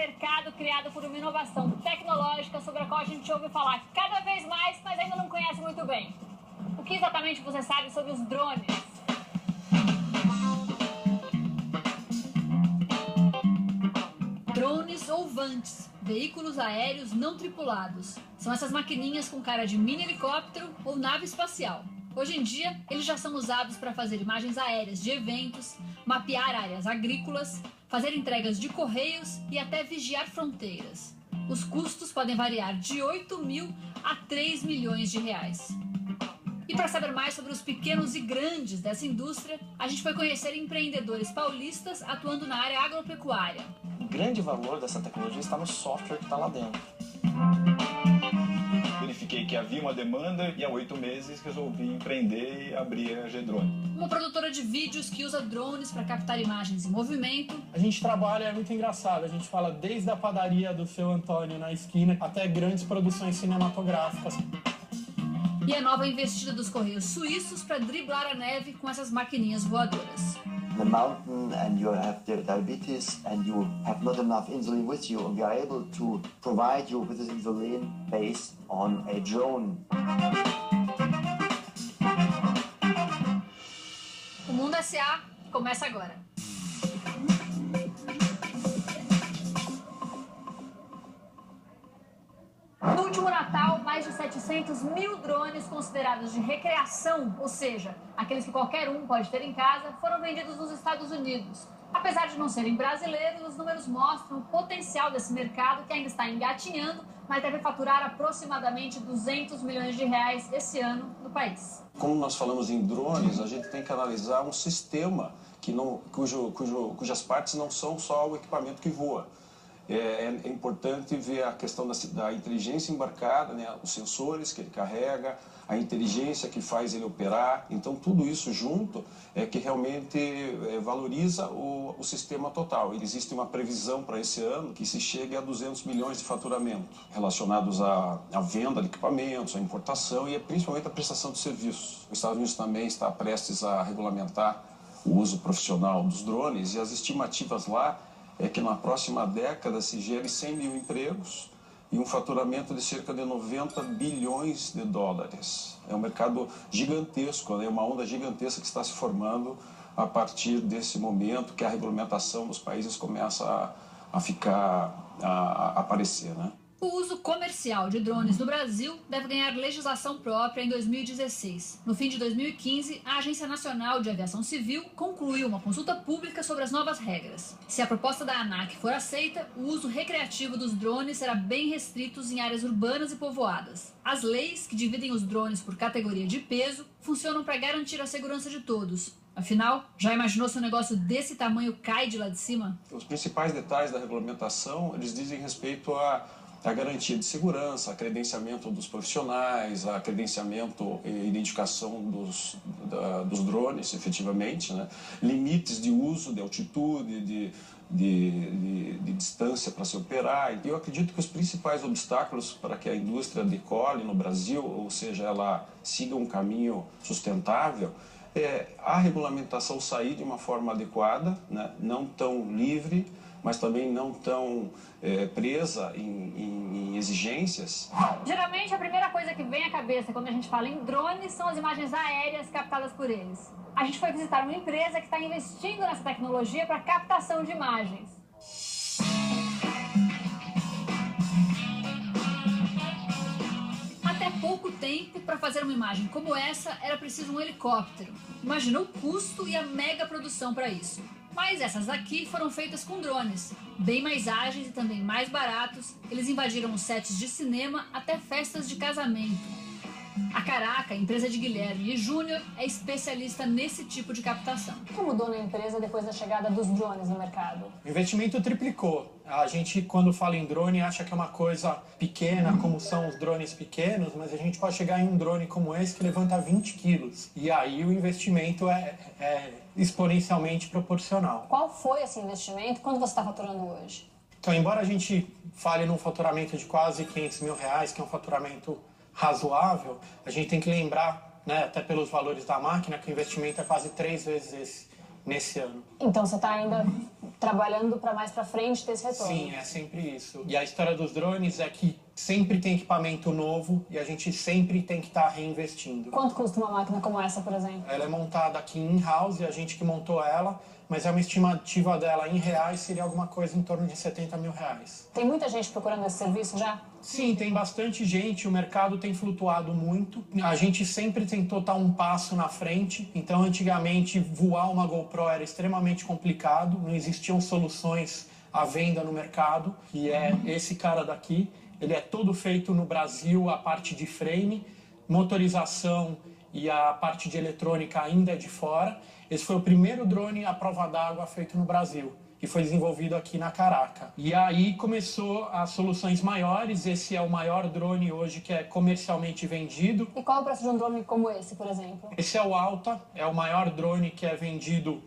mercado criado por uma inovação tecnológica sobre a qual a gente ouve falar cada vez mais, mas ainda não conhece muito bem. O que exatamente você sabe sobre os drones? Drones ou VANTs, veículos aéreos não tripulados. São essas maquininhas com cara de mini helicóptero ou nave espacial. Hoje em dia, eles já são usados para fazer imagens aéreas de eventos, mapear áreas agrícolas, fazer entregas de correios e até vigiar fronteiras. Os custos podem variar de 8 mil a 3 milhões de reais. E para saber mais sobre os pequenos e grandes dessa indústria, a gente foi conhecer empreendedores paulistas atuando na área agropecuária. O grande valor dessa tecnologia está no software que está lá dentro. Verifiquei que havia uma demanda e há 8 meses resolvi empreender e abrir a G-Drone. Uma produtora de vídeos que usa drones para captar imagens em movimento. A gente trabalha, é muito engraçado, a gente fala desde a padaria do seu Antônio na esquina até grandes produções cinematográficas. E a nova investida dos Correios Suíços para driblar a neve com essas maquininhas voadoras. The mountain and you have diabetes and you have not enough insulin with you, and we are able to provide you with this insulin based on a drone. O Mundo S.A. começa agora. No último Natal, mais de 700 mil drones considerados de recreação, ou seja, aqueles que qualquer um pode ter em casa, foram vendidos nos Estados Unidos. Apesar de não serem brasileiros, os números mostram o potencial desse mercado que ainda está engatinhando, mas deve faturar aproximadamente 200 milhões de reais esse ano no país. Como nós falamos em drones, a gente tem que analisar um sistema cujas partes não são só o equipamento que voa. É importante ver a questão da inteligência embarcada, né? Os sensores que ele carrega, a inteligência que faz ele operar. Então, tudo isso junto é que realmente valoriza o sistema total. Existe uma previsão para esse ano que se chegue a 200 milhões de faturamento relacionados à venda de equipamentos, à importação e principalmente à prestação de serviços. Os Estados Unidos também está prestes a regulamentar o uso profissional dos drones e as estimativas lá é que na próxima década se gere 100 mil empregos e um faturamento de cerca de 90 bilhões de dólares. É um mercado gigantesco, né? Uma onda gigantesca que está se formando a partir desse momento que a regulamentação dos países começa a aparecer, né? O uso comercial de drones no Brasil deve ganhar legislação própria em 2016. No fim de 2015, a Agência Nacional de Aviação Civil concluiu uma consulta pública sobre as novas regras. Se a proposta da ANAC for aceita, o uso recreativo dos drones será bem restrito em áreas urbanas e povoadas. As leis, que dividem os drones por categoria de peso, funcionam para garantir a segurança de todos. Afinal, já imaginou se um negócio desse tamanho cai de lá de cima? Os principais detalhes da regulamentação, eles dizem respeito a garantia de segurança, a credenciamento dos profissionais, a credenciamento e identificação dos drones, efetivamente, né? Limites de uso, de altitude, de distância para se operar. E eu acredito que os principais obstáculos para que a indústria decole no Brasil, ou seja, ela siga um caminho sustentável, é a regulamentação sair de uma forma adequada, né? Não tão livre, mas também não tão presa em exigências. Geralmente, a primeira coisa que vem à cabeça quando a gente fala em drones são as imagens aéreas captadas por eles. A gente foi visitar uma empresa que está investindo nessa tecnologia para captação de imagens. Até pouco tempo, para fazer uma imagem como essa, era preciso um helicóptero. Imagina o custo e a mega produção para isso. Mas essas aqui foram feitas com drones, bem mais ágeis e também mais baratos. Eles invadiram os sets de cinema até festas de casamento. A Caraca, empresa de Guilherme e Júnior, é especialista nesse tipo de captação. O que mudou na empresa depois da chegada dos drones no mercado? O investimento triplicou. A gente, quando fala em drone, acha que é uma coisa pequena, como são os drones pequenos, mas a gente pode chegar em um drone como esse que levanta 20 quilos. E aí o investimento é exponencialmente proporcional. Qual foi esse investimento? Quanto você está faturando hoje? Então, embora a gente fale num faturamento de quase 500 mil reais, que é um faturamento razoável, a gente tem que lembrar, né, até pelos valores da máquina, que o investimento é quase 3 vezes esse nesse ano. Então você está ainda trabalhando para mais para frente ter esse retorno. Sim, é sempre isso. E a história dos drones é que sempre tem equipamento novo e a gente sempre tem que estar reinvestindo. Quanto custa uma máquina como essa, por exemplo? Ela é montada aqui in-house, a gente que montou ela, mas é uma estimativa dela em reais, seria alguma coisa em torno de 70 mil reais. Tem muita gente procurando esse serviço já? Sim, tem bastante gente, o mercado tem flutuado muito. A gente sempre tentou estar um passo na frente, então antigamente voar uma GoPro era extremamente complicado, não existiam soluções à venda no mercado, e é esse cara daqui. Ele é todo feito no Brasil, a parte de frame, motorização e a parte de eletrônica ainda é de fora. Esse foi o primeiro drone à prova d'água feito no Brasil, que foi desenvolvido aqui na Caraca. E aí começou as soluções maiores, esse é o maior drone hoje que é comercialmente vendido. E qual é o preço de um drone como esse, por exemplo? Esse é o Alta, é o maior drone que é vendido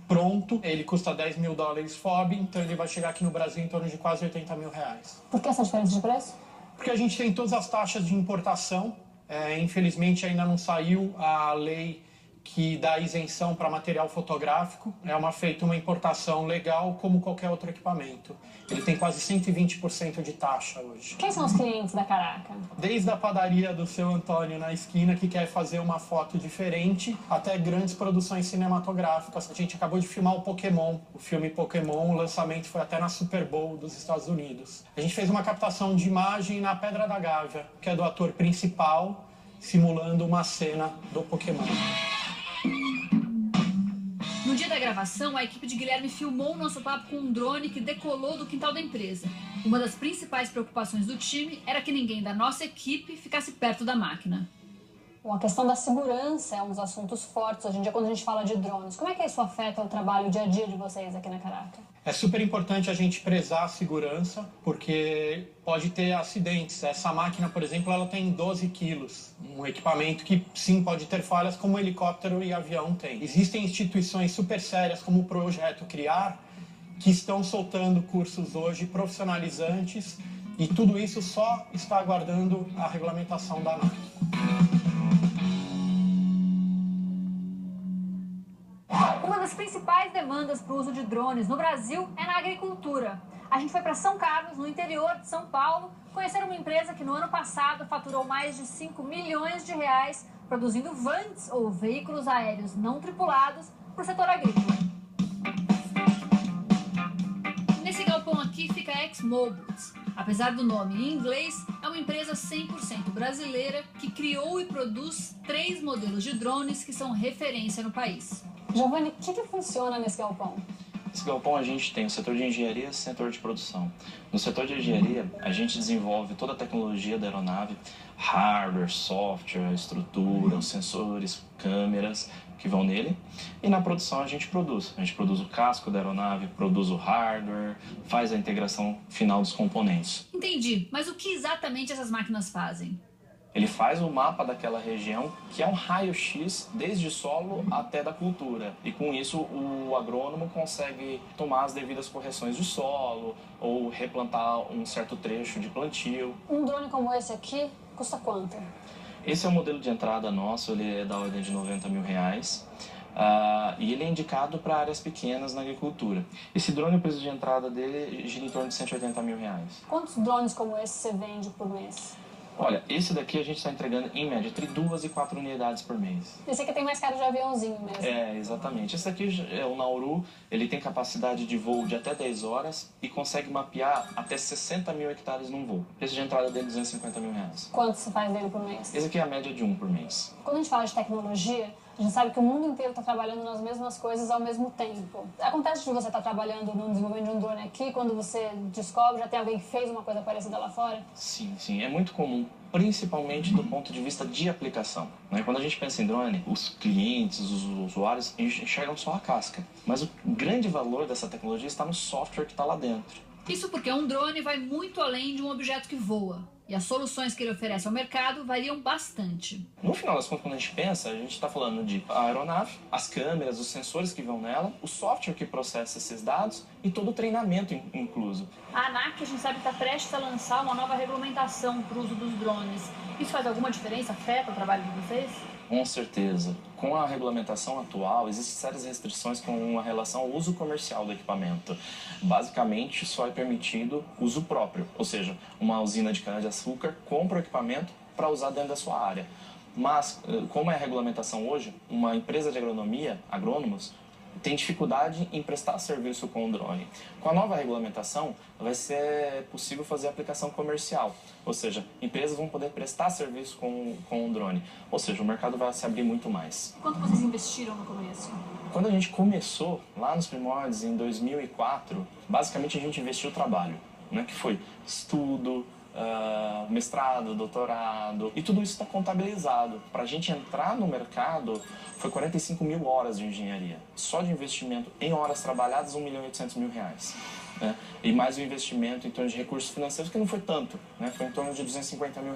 pronto. Ele custa 10 mil dólares FOB, então ele vai chegar aqui no Brasil em torno de quase 80 mil reais. Por que essa diferença de preço? Porque a gente tem todas as taxas de importação. Infelizmente ainda não saiu a lei que dá isenção para material fotográfico. É feita uma importação legal como qualquer outro equipamento. Ele tem quase 120% de taxa hoje. Quem são os clientes da Caraca? Desde a padaria do seu Antônio na esquina, que quer fazer uma foto diferente, até grandes produções cinematográficas. A gente acabou de filmar o Pokémon, o filme Pokémon, o lançamento foi até na Super Bowl dos Estados Unidos. A gente fez uma captação de imagem na Pedra da Gávea, que é do ator principal, simulando uma cena do Pokémon. No dia da gravação, a equipe de Guilherme filmou o nosso papo com um drone que decolou do quintal da empresa. Uma das principais preocupações do time era que ninguém da nossa equipe ficasse perto da máquina. Bom, a questão da segurança é um dos assuntos fortes hoje em dia quando a gente fala de drones. Como é que isso afeta o trabalho, o dia a dia de vocês aqui na Caraca? É super importante a gente prezar a segurança, porque pode ter acidentes. Essa máquina, por exemplo, ela tem 12 quilos. Um equipamento que, sim, pode ter falhas, como o helicóptero e avião tem. Existem instituições super sérias, como o Projeto Criar, que estão soltando cursos hoje profissionalizantes, e tudo isso só está aguardando a regulamentação da ANAC. Uma das principais demandas para o uso de drones no Brasil é na agricultura. A gente foi para São Carlos, no interior de São Paulo, conhecer uma empresa que no ano passado faturou mais de 5 milhões de reais produzindo vans, ou veículos aéreos não tripulados, para o setor agrícola. Nesse galpão aqui fica a X-Mobiles. Apesar do nome em inglês, é uma empresa 100% brasileira que criou e produz 3 modelos de drones que são referência no país. Giovanni, o que funciona nesse galpão? Nesse galpão a gente tem o setor de engenharia e o setor de produção. No setor de engenharia, a gente desenvolve toda a tecnologia da aeronave, hardware, software, estrutura, os sensores, câmeras que vão nele. E na produção a gente produz. A gente produz o casco da aeronave, produz o hardware, faz a integração final dos componentes. Entendi, mas o que exatamente essas máquinas fazem? Ele faz o mapa daquela região, que é um raio-x desde solo até da cultura. E com isso o agrônomo consegue tomar as devidas correções de solo ou replantar um certo trecho de plantio. Um drone como esse aqui custa quanto? Esse é o modelo de entrada nosso, ele é da ordem de 90 mil reais. E ele é indicado para áreas pequenas na agricultura. Esse drone, o preço de entrada dele gira em torno de 180 mil reais. Quantos drones como esse você vende por mês? Olha, esse daqui a gente está entregando em média entre 2 e 4 unidades por mês. Esse aqui tem mais cara de aviãozinho mesmo. É, exatamente. Esse aqui é o Nauru, ele tem capacidade de voo de até 10 horas e consegue mapear até 60 mil hectares num voo. O preço de entrada dele é 250 mil reais. Quanto você faz dele por mês? Esse aqui é a média de 1 por mês. Quando a gente fala de tecnologia, a gente sabe que o mundo inteiro está trabalhando nas mesmas coisas ao mesmo tempo. Acontece de você estar trabalhando no desenvolvimento de um drone aqui, quando você descobre, já tem alguém que fez uma coisa parecida lá fora? Sim, sim. É muito comum, principalmente do ponto de vista de aplicação. Quando a gente pensa em drone, os clientes, os usuários enxergam só a casca. Mas o grande valor dessa tecnologia está no software que está lá dentro. Isso porque um drone vai muito além de um objeto que voa. e as soluções que ele oferece ao mercado variam bastante. No final das contas, quando a gente pensa, a gente está falando de a aeronave, as câmeras, os sensores que vão nela, o software que processa esses dados e todo o treinamento incluso. A ANAC, a gente sabe que está prestes a lançar uma nova regulamentação para o uso dos drones. Isso faz alguma diferença? Afeta o trabalho de vocês? Com certeza. Com a regulamentação atual, existem sérias restrições com relação ao uso comercial do equipamento. Basicamente, só é permitido uso próprio, ou seja, uma usina de cana-de-açúcar compra o equipamento para usar dentro da sua área. Mas, como é a regulamentação hoje, uma empresa de agronomia, agrônomos, tem dificuldade em prestar serviço com o drone. Com a nova regulamentação, vai ser possível fazer aplicação comercial, ou seja, empresas vão poder prestar serviço com o drone, ou seja, o mercado vai se abrir muito mais. Quanto vocês investiram no começo? Quando a gente começou, lá nos primórdios, em 2004, basicamente a gente investiu trabalho, né, que foi estudo, mestrado, doutorado, e tudo isso está contabilizado. Para a gente entrar no mercado, foi 45 mil horas de engenharia. Só de investimento em horas trabalhadas, R$1.800.000. Né? E mais o investimento em torno de recursos financeiros, que não foi tanto, né? Foi em torno de R$250 mil.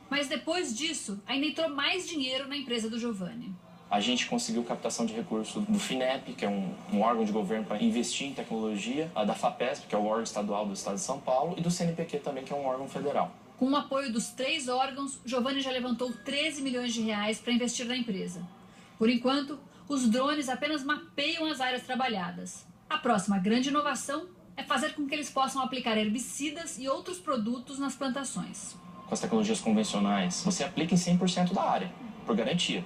Mas depois disso, ainda entrou mais dinheiro na empresa do Giovanni. A gente conseguiu captação de recursos do FINEP, que é um órgão de governo para investir em tecnologia, da FAPESP, que é o órgão estadual do estado de São Paulo, e do CNPq também, que é um órgão federal. Com o apoio dos 3 órgãos, Giovanni já levantou R$13 milhões para investir na empresa. Por enquanto, os drones apenas mapeiam as áreas trabalhadas. A próxima grande inovação é fazer com que eles possam aplicar herbicidas e outros produtos nas plantações. Com as tecnologias convencionais, você aplica em 100% da área, por garantia.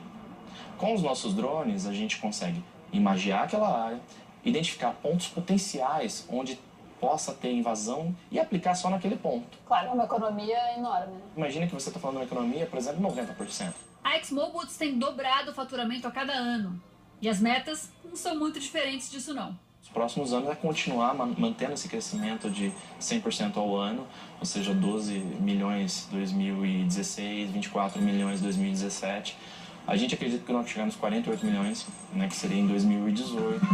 Com os nossos drones, a gente consegue imagiar aquela área, identificar pontos potenciais onde possa ter invasão e aplicar só naquele ponto. Claro, é uma economia enorme. Imagina que você está falando de uma economia, por exemplo, 90%. A ExMobility tem dobrado o faturamento a cada ano. E as metas não são muito diferentes disso, não. Os próximos anos é continuar mantendo esse crescimento de 100% ao ano, ou seja, 12 milhões em 2016, 24 milhões em 2017. A gente acredita que nós chegamos nos 48 milhões, né, que seria em 2018.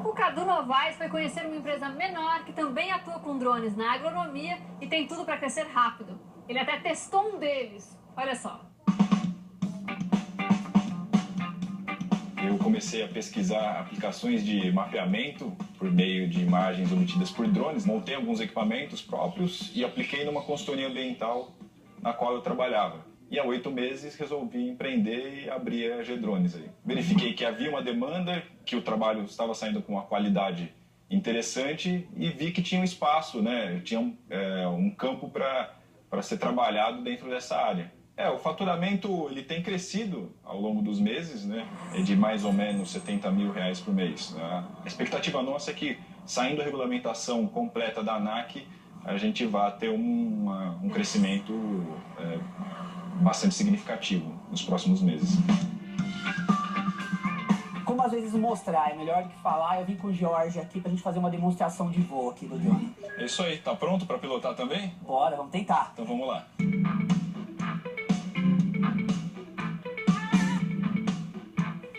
O Cadu Novaes foi conhecer uma empresa menor que também atua com drones na agronomia e tem tudo para crescer rápido. Ele até testou um deles. Olha só. Eu comecei a pesquisar aplicações de mapeamento por meio de imagens obtidas por drones. Montei alguns equipamentos próprios e apliquei numa consultoria ambiental na qual eu trabalhava. E há 8 meses resolvi empreender e abrir a G-Drones aí. Verifiquei que havia uma demanda, que o trabalho estava saindo com uma qualidade interessante e vi que tinha um espaço, né? Tinha um campo para ser trabalhado dentro dessa área. O faturamento ele tem crescido ao longo dos meses, né? É de mais ou menos R$70 mil por mês. Né? A expectativa nossa é que, saindo a regulamentação completa da ANAC, a gente vai ter um crescimento bastante significativo nos próximos meses. Como às vezes mostrar é melhor do que falar, eu vim com o Jorge aqui pra gente fazer uma demonstração de voo aqui do drone. É isso aí, tá pronto para pilotar também? Bora, vamos tentar. Então vamos lá.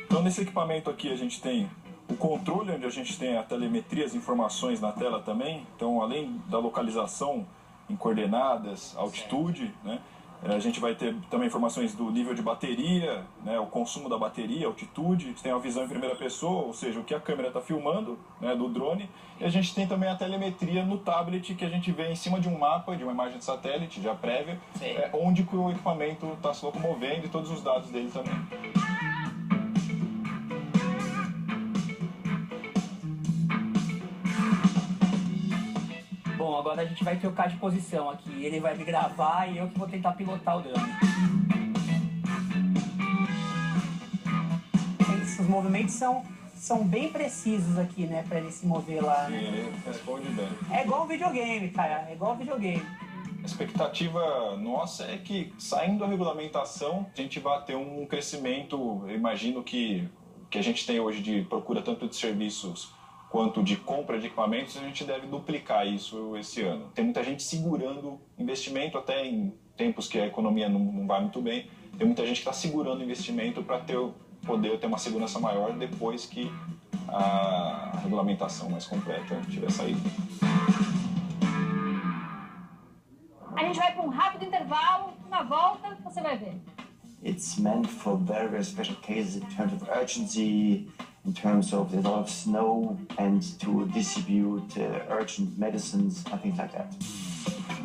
Então nesse equipamento aqui a gente tem o controle, onde a gente tem a telemetria, as informações na tela também. Então além da localização em coordenadas, altitude, né? A gente vai ter também informações do nível de bateria, né, o consumo da bateria, altitude. Tem a visão em primeira pessoa, ou seja, o que a câmera está filmando, né, do drone. E a gente tem também a telemetria no tablet, que a gente vê em cima de um mapa, de uma imagem de satélite já prévia, onde que o equipamento está se locomovendo e todos os dados dele também. Bom, agora a gente vai trocar de posição aqui. Ele vai me gravar e eu que vou tentar pilotar o drone. Esses movimentos são bem precisos aqui, né? Pra ele se mover lá, né? Ele responde bem. É igual um videogame, cara. É igual um videogame. A expectativa nossa é que, saindo da regulamentação, a gente vai ter um crescimento. Eu imagino que a gente tem hoje de procura tanto de serviços quanto de compra de equipamentos, a gente deve duplicar isso esse ano. Tem muita gente segurando investimento, até em tempos que a economia não vai muito bem. Tem muita gente que está segurando investimento para poder ter uma segurança maior depois que a regulamentação mais completa tiver saído. A gente vai para um rápido intervalo, na volta você vai ver. It's meant for very, very special cases in terms of urgency, in terms of there's a lot of snow, and to distribute urgent medicines and things like that.